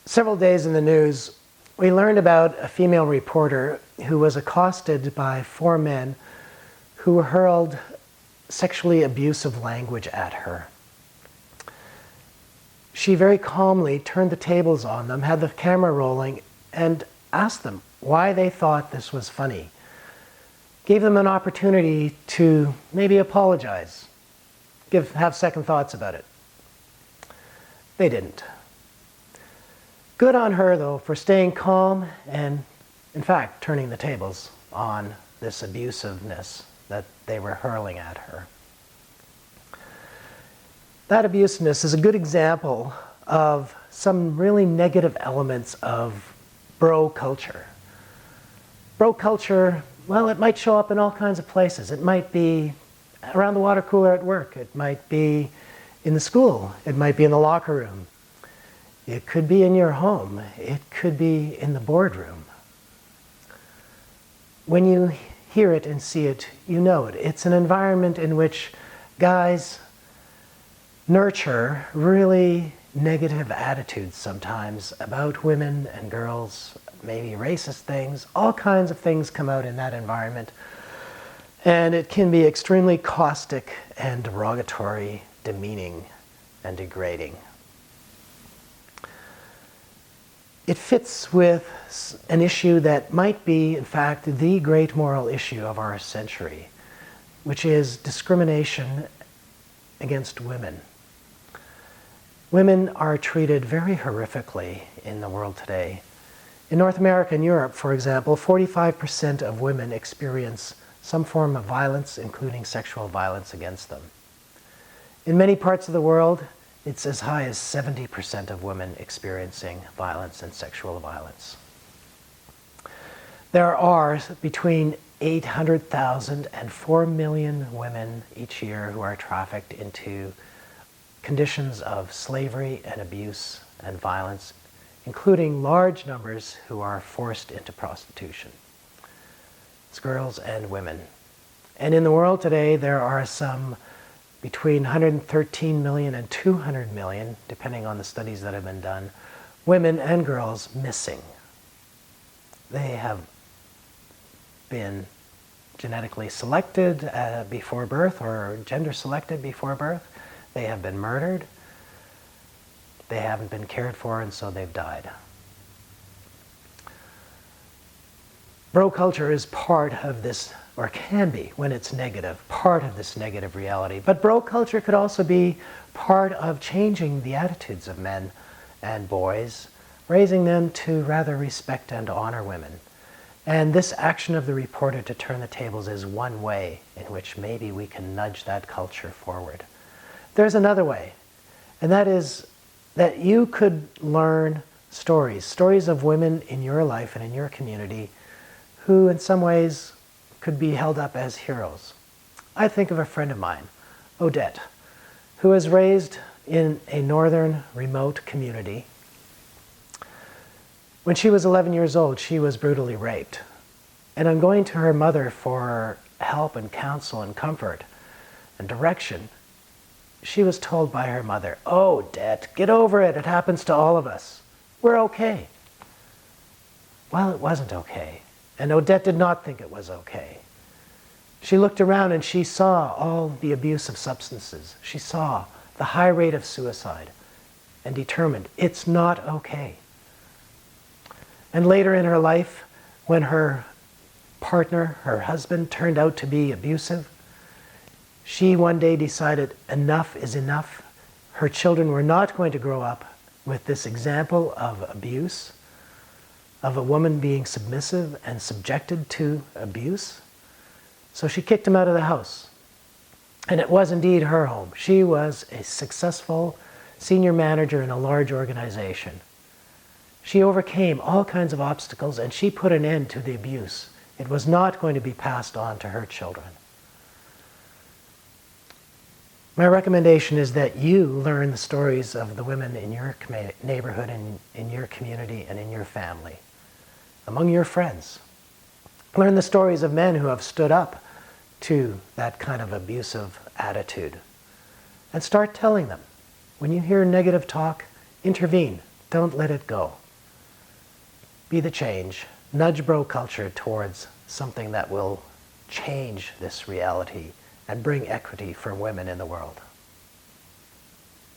Several days in the news, we learned about a female reporter who was accosted by 4 men who hurled sexually abusive language at her. She very calmly turned the tables on them, had the camera rolling, and asked them why they thought this was funny. Gave them an opportunity to maybe apologize, have second thoughts about it. They didn't. Good on her, though, for staying calm and, in fact, turning the tables on this abusiveness that they were hurling at her. That abusiveness is a good example of some really negative elements of bro culture. Bro culture, well, it might show up in all kinds of places. It might be around the water cooler at work. It might be in the school. It might be in the locker room. It could be in your home. It could be in the boardroom. When you hear it and see it, you know it. It's an environment in which guys nurture really negative attitudes sometimes about women and girls, maybe racist things. All kinds of things come out in that environment. And it can be extremely caustic and derogatory, demeaning, and degrading. It fits with an issue that might be, in fact, the great moral issue of our century, which is discrimination against women. Women are treated very horrifically in the world today. In North America and Europe, for example, 45% of women experience some form of violence, including sexual violence against them. In many parts of the world, it's as high as 70% of women experiencing violence and sexual violence. There are between 800,000 and 4 million women each year who are trafficked into conditions of slavery and abuse and violence, including large numbers who are forced into prostitution. It's girls and women. And in the world today, there are some between 113 million and 200 million, depending on the studies that have been done, women and girls missing. They have been genetically selected before birth or gender selected before birth. They have been murdered. They haven't been cared for, and so they've died. Bro culture is part of this, or can be, when it's negative, part of this negative reality. But bro culture could also be part of changing the attitudes of men and boys, raising them to rather respect and honor women. And this action of the reporter to turn the tables is one way in which maybe we can nudge that culture forward. There's another way, and that is that you could learn stories of women in your life and in your community who in some ways could be held up as heroes. I think of a friend of mine, Odette, who was raised in a northern remote community. When she was 11 years old, she was brutally raped. And on going to her mother for help and counsel and comfort and direction, she was told by her mother, "Oh, Odette, get over it. It happens to all of us. We're okay." Well, it wasn't okay. And Odette did not think it was okay. She looked around and she saw all the abuse of substances. She saw the high rate of suicide and determined it's not okay. And later in her life, when her partner, her husband, turned out to be abusive, she one day decided enough is enough. Her children were not going to grow up with this example of abuse, of a woman being submissive and subjected to abuse. So she kicked him out of the house. And it was indeed her home. She was a successful senior manager in a large organization. She overcame all kinds of obstacles and she put an end to the abuse. It was not going to be passed on to her children. My recommendation is that you learn the stories of the women in your neighborhood and in your community and in your family, among your friends. Learn the stories of men who have stood up to that kind of abusive attitude. And start telling them. When you hear negative talk, intervene. Don't let it go. be the change, nudge bro culture towards something that will change this reality and bring equity for women in the world.